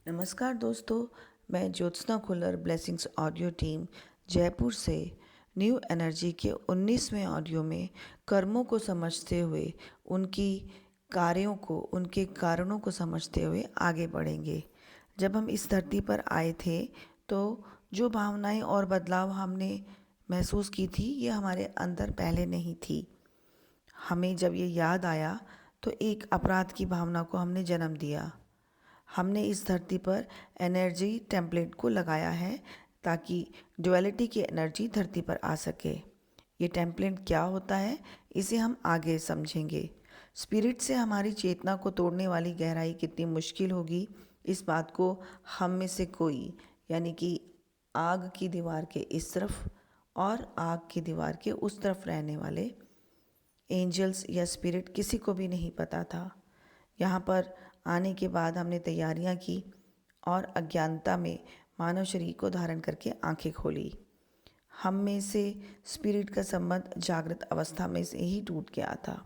नमस्कार दोस्तों, मैं Jyotsna Khullar blessings audio team Jaipur से न्यू एनर्जी के 19वें ऑडियो में कर्मों को समझते हुए उनकी कार्यों को उनके कारणों को समझते हुए आगे बढ़ेंगे। जब हम इस धरती पर आए थे तो जो भावनाएं और बदलाव हमने महसूस की थी ये हमारे अंदर पहले नहीं थी। हमें जब ये याद आया तो एक अपराध की भावना को हमने जन्म दिया। हमने इस धरती पर एनर्जी टेम्पलेट को लगाया है ताकि डुअलिटी की एनर्जी धरती पर आ सके। ये टेम्पलेट क्या होता है इसे हम आगे समझेंगे। स्पिरिट से हमारी चेतना को तोड़ने वाली गहराई कितनी मुश्किल होगी, इस बात को हम में से कोई, यानी कि आग की दीवार के इस तरफ और आग की दीवार के उस तरफ रहने वाले एंजल्स या स्पिरिट किसी को भी नहीं पता था। यहाँ पर आने के बाद हमने तैयारियाँ की और अज्ञानता में मानव शरीर को धारण करके आंखें खोली। हम में से स्पिरिट का संबंध जागृत अवस्था में से ही टूट गया था।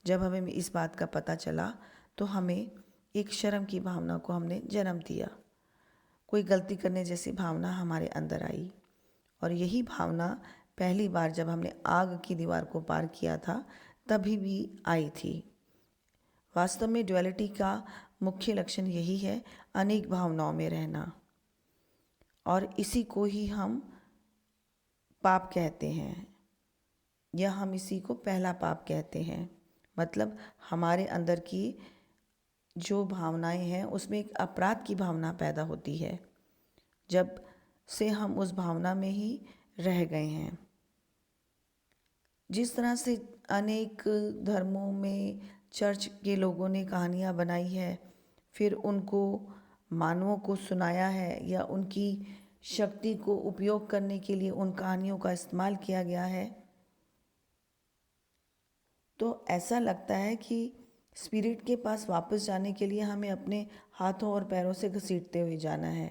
जब हमें इस बात का पता चला तो हमें एक शर्म की भावना को हमने जन्म दिया। कोई गलती करने जैसी भावना हमारे अंदर आई और यही भावना पहली बार जब हमने आग की दीवार को पार किया था तभी भी आई थी। वास्तव में डुअलिटी का मुख्य लक्षण यही है, अनेक भावनाओं में रहना, और इसी को ही हम पाप कहते हैं या हम इसी को पहला पाप कहते हैं। मतलब हमारे अंदर की जो भावनाएं हैं उसमें एक अपराध की भावना पैदा होती है जब से हम उस भावना में ही रह गए हैं। जिस तरह से अनेक धर्मों में चर्च के लोगों ने कहानियाँ बनाई है, फिर उनको मानवों को सुनाया है या उनकी शक्ति को उपयोग करने के लिए उन कहानियों का इस्तेमाल किया गया है, तो ऐसा लगता है कि स्पिरिट के पास वापस जाने के लिए हमें अपने हाथों और पैरों से घसीटते हुए जाना है।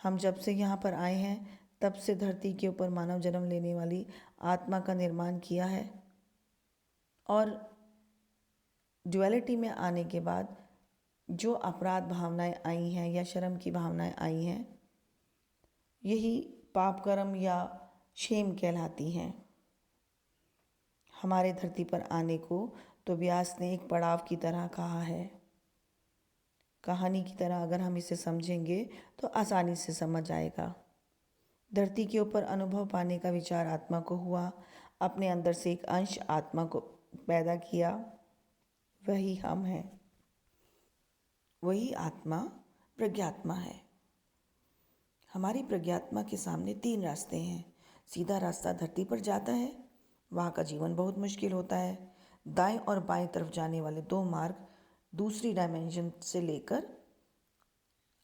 हम जब से यहाँ पर आए हैं तब से धरती के ऊपर मानव जन्म लेने वाली आत्मा का निर्माण किया है और डुअलिटी में आने के बाद जो अपराध भावनाएं आई हैं या शर्म की भावनाएं आई हैं, यही पाप कर्म या शेम कहलाती हैं। हमारे धरती पर आने को तो व्यास ने एक पड़ाव की तरह कहा है। कहानी की तरह अगर हम इसे समझेंगे तो आसानी से समझ आएगा। धरती के ऊपर अनुभव पाने का विचार आत्मा को हुआ, अपने अंदर से एक अंश आत्मा को पैदा किया, वही हम हैं। वही आत्मा प्रज्ञात्मा है। हमारी प्रज्ञात्मा के सामने 3 रास्ते हैं। सीधा रास्ता धरती पर जाता है, वहाँ का जीवन बहुत मुश्किल होता है। दाएं और बाएं तरफ जाने वाले 2 मार्ग दूसरी डायमेंशन से लेकर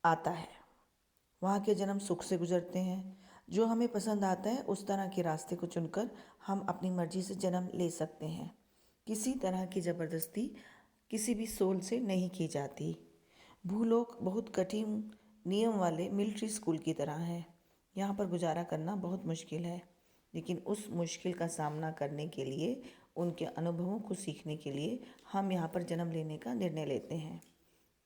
आता है। वहाँ के जन्म सुख से गुजरते हैं। जो हमें पसंद आता है उस तरह के रास्ते को चुनकर हम अपनी मर्जी से जन्म ले सकते हैं। किसी तरह की ज़बरदस्ती किसी भी सोल से नहीं की जाती। भूलोक बहुत कठिन नियम वाले मिलिट्री स्कूल की तरह है। यहाँ पर गुजारा करना बहुत मुश्किल है, लेकिन उस मुश्किल का सामना करने के लिए, उनके अनुभवों को सीखने के लिए हम यहाँ पर जन्म लेने का निर्णय लेते हैं।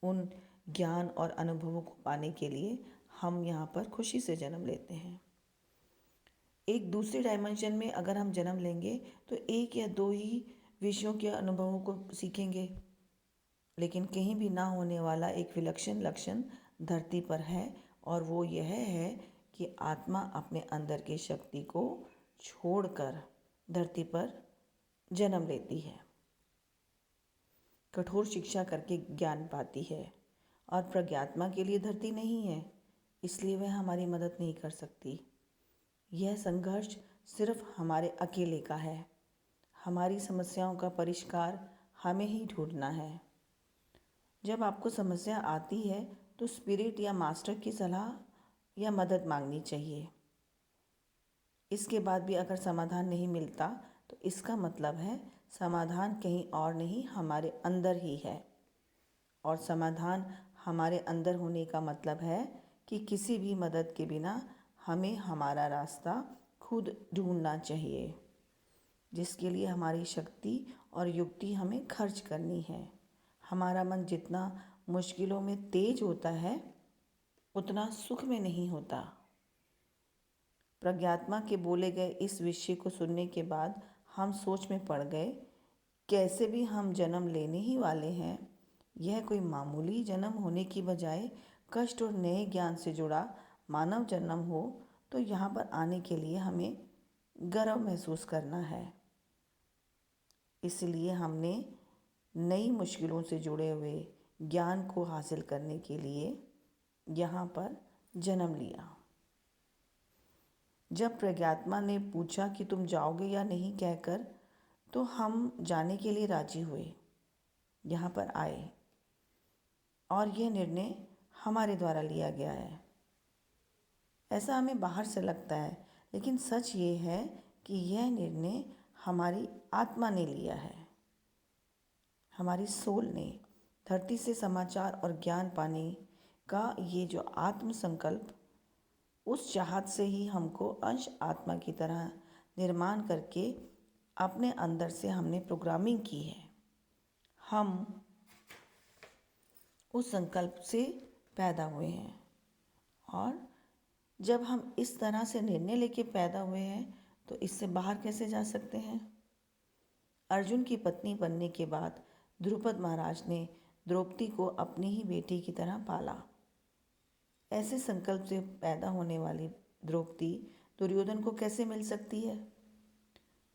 उन ज्ञान और अनुभवों को पाने के लिए हम यहाँ पर खुशी से जन्म लेते हैं। एक दूसरे डायमेंशन में अगर हम जन्म लेंगे तो 1 या 2 ही विषयों के अनुभवों को सीखेंगे, लेकिन कहीं भी ना होने वाला एक विलक्षण लक्षण धरती पर है, और वो यह है कि आत्मा अपने अंदर की शक्ति को छोड़कर धरती पर जन्म लेती है, कठोर शिक्षा करके ज्ञान पाती है, और प्रज्ञात्मा के लिए धरती नहीं है, इसलिए वह हमारी मदद नहीं कर सकती। यह संघर्ष सिर्फ हमारे अकेले का है। हमारी समस्याओं का परिष्कार हमें ही ढूंढना है। जब आपको समस्या आती है तो स्पिरिट या मास्टर की सलाह या मदद मांगनी चाहिए। इसके बाद भी अगर समाधान नहीं मिलता तो इसका मतलब है समाधान कहीं और नहीं, हमारे अंदर ही है। और समाधान हमारे अंदर होने का मतलब है कि किसी भी मदद के बिना हमें हमारा रास्ता खुद ढूंढना चाहिए, जिसके लिए हमारी शक्ति और युक्ति हमें खर्च करनी है। हमारा मन जितना मुश्किलों में तेज होता है उतना सुख में नहीं होता। प्रज्ञात्मा के बोले गए इस विषय को सुनने के बाद हम सोच में पड़ गए, कैसे भी हम जन्म लेने ही वाले हैं। यह कोई मामूली जन्म होने की बजाय कष्ट और नए ज्ञान से जुड़ा मानव जन्म हो तो यहाँ पर आने के लिए हमें गर्व महसूस करना है। इसलिए हमने नई मुश्किलों से जुड़े हुए ज्ञान को हासिल करने के लिए यहाँ पर जन्म लिया। जब प्रज्ञात्मा ने पूछा कि तुम जाओगे या नहीं कहकर, तो हम जाने के लिए राजी हुए, यहाँ पर आए, और यह निर्णय हमारे द्वारा लिया गया है। ऐसा हमें बाहर से लगता है, लेकिन सच ये है कि यह निर्णय हमारी आत्मा ने लिया है। हमारी सोल ने धरती से समाचार और ज्ञान पाने का ये जो आत्म संकल्प, उस चाहत से ही हमको अंश आत्मा की तरह निर्माण करके अपने अंदर से हमने प्रोग्रामिंग की है। हम उस संकल्प से पैदा हुए हैं, और जब हम इस तरह से निर्णय लेके पैदा हुए हैं तो इससे बाहर कैसे जा सकते हैं। अर्जुन की पत्नी बनने के बाद द्रुपद महाराज ने द्रौपदी को अपनी ही बेटी की तरह पाला। ऐसे संकल्प से पैदा होने वाली द्रौपदी दुर्योधन को कैसे मिल सकती है।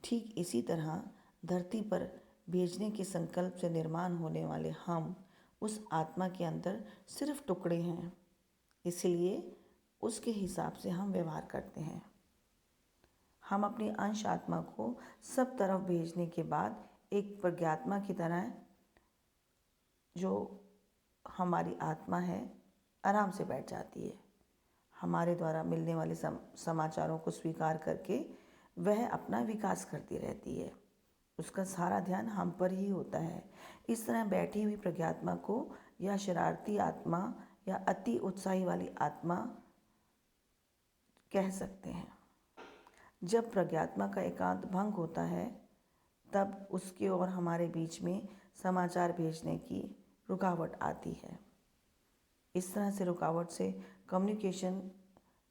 ठीक इसी तरह धरती पर भेजने के संकल्प से निर्माण होने वाले हम उस आत्मा के अंदर सिर्फ टुकड़े हैं, इसलिए उसके हिसाब से हम व्यवहार करते हैं। हम अपनी अंश आत्मा को सब तरफ भेजने के बाद एक प्रज्ञात्मा की तरह, जो हमारी आत्मा है, आराम से बैठ जाती है। हमारे द्वारा मिलने वाले समाचारों को स्वीकार करके वह अपना विकास करती रहती है। उसका सारा ध्यान हम पर ही होता है। इस तरह बैठी हुई प्रज्ञात्मा को या शरारती आत्मा या अति उत्साही वाली आत्मा कह सकते हैं। जब प्रज्ञात्मा का एकांत भंग होता है तब उसके और हमारे बीच में समाचार भेजने की रुकावट आती है। इस तरह से रुकावट से कम्युनिकेशन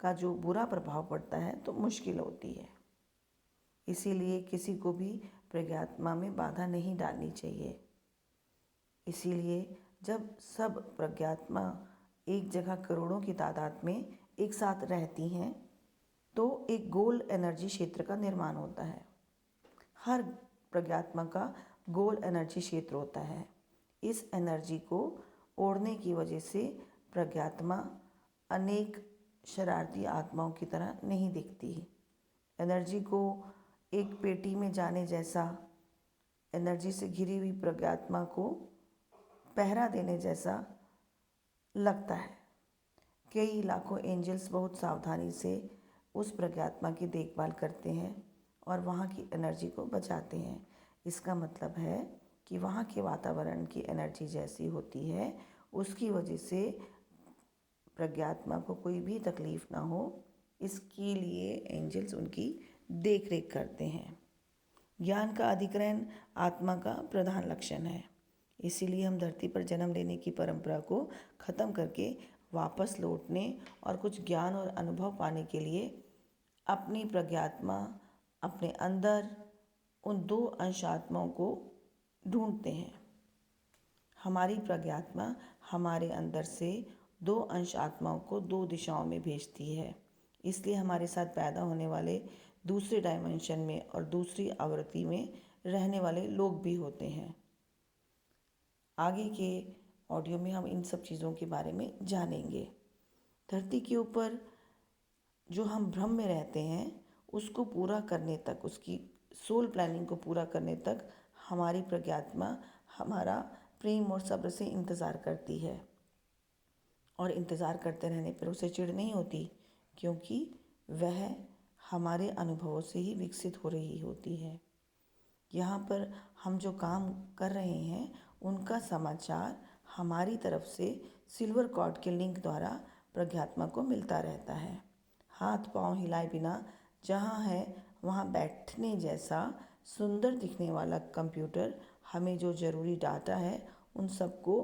का जो बुरा प्रभाव पड़ता है तो मुश्किल होती है। इसीलिए किसी को भी प्रज्ञात्मा में बाधा नहीं डालनी चाहिए। इसीलिए जब सब प्रज्ञात्मा एक जगह करोड़ों की तादाद में एक साथ रहती हैं तो एक गोल एनर्जी क्षेत्र का निर्माण होता है। हर प्रज्ञात्मा का गोल एनर्जी क्षेत्र होता है। इस एनर्जी को ओढ़ने की वजह से प्रज्ञात्मा अनेक शरारती आत्माओं की तरह नहीं दिखती। एनर्जी को एक पेटी में जाने जैसा, एनर्जी से घिरी हुई प्रज्ञात्मा को पहरा देने जैसा लगता है। कई लाखों एंजल्स बहुत सावधानी से उस प्रज्ञात्मा की देखभाल करते हैं और वहाँ की एनर्जी को बचाते हैं। इसका मतलब है कि वहाँ के वातावरण की एनर्जी जैसी होती है, उसकी वजह से प्रज्ञात्मा को कोई भी तकलीफ़ ना हो, इसके लिए एंजल्स उनकी देख रेख करते हैं। ज्ञान का अधिग्रहण आत्मा का प्रधान लक्षण है। इसीलिए हम धरती पर जन्म लेने की परंपरा को ख़त्म करके वापस लौटने और कुछ ज्ञान और अनुभव पाने के लिए अपनी प्रज्ञात्मा, अपने अंदर उन दो अंश आत्माओं को ढूंढते हैं। हमारी प्रज्ञात्मा हमारे अंदर से दो अंश आत्माओं को दो दिशाओं में भेजती है। इसलिए हमारे साथ पैदा होने वाले दूसरे डायमेंशन में और दूसरी आवृत्ति में रहने वाले लोग भी होते हैं। आगे के ऑडियो में हम इन सब चीज़ों के बारे में जानेंगे। धरती के ऊपर जो हम भ्रम में रहते हैं उसको पूरा करने तक, उसकी सोल प्लानिंग को पूरा करने तक हमारी प्रज्ञात्मा हमारा प्रेम और सब्र से इंतज़ार करती है। और इंतज़ार करते रहने पर उसे चिढ़ नहीं होती, क्योंकि वह हमारे अनुभवों से ही विकसित हो रही होती है। यहाँ पर हम जो काम कर रहे हैं उनका समाचार हमारी तरफ से सिल्वर कॉर्ड के लिंक द्वारा प्रज्ञात्मा को मिलता रहता है। हाथ पांव हिलाए बिना जहाँ है वहाँ बैठने जैसा सुंदर दिखने वाला कंप्यूटर हमें जो ज़रूरी डाटा है उन सबको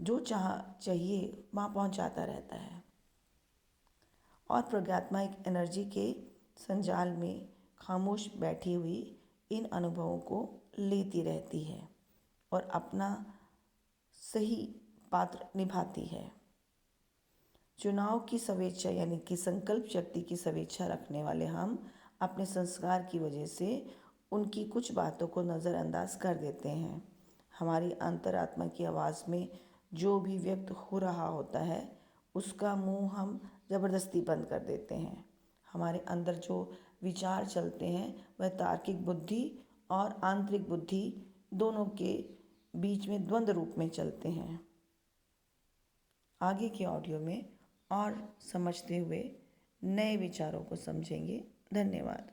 जो चाहिए वहाँ पहुँचाता रहता है। और प्रज्ञात्मक एनर्जी के संजाल में खामोश बैठी हुई इन अनुभवों को लेती रहती है और अपना सही पात्र निभाती है। चुनाव की स्वेच्छा यानी कि संकल्प शक्ति की स्वेच्छा रखने वाले हम अपने संस्कार की वजह से उनकी कुछ बातों को नज़रअंदाज कर देते हैं। हमारी अंतरात्मा की आवाज़ में जो भी व्यक्त हो रहा होता है उसका मुंह हम ज़बरदस्ती बंद कर देते हैं। हमारे अंदर जो विचार चलते हैं वह तार्किक बुद्धि और आंतरिक बुद्धि दोनों के बीच में द्वंद्व रूप में चलते हैं। आगे के ऑडियो में और समझते हुए नए विचारों को समझेंगे। धन्यवाद।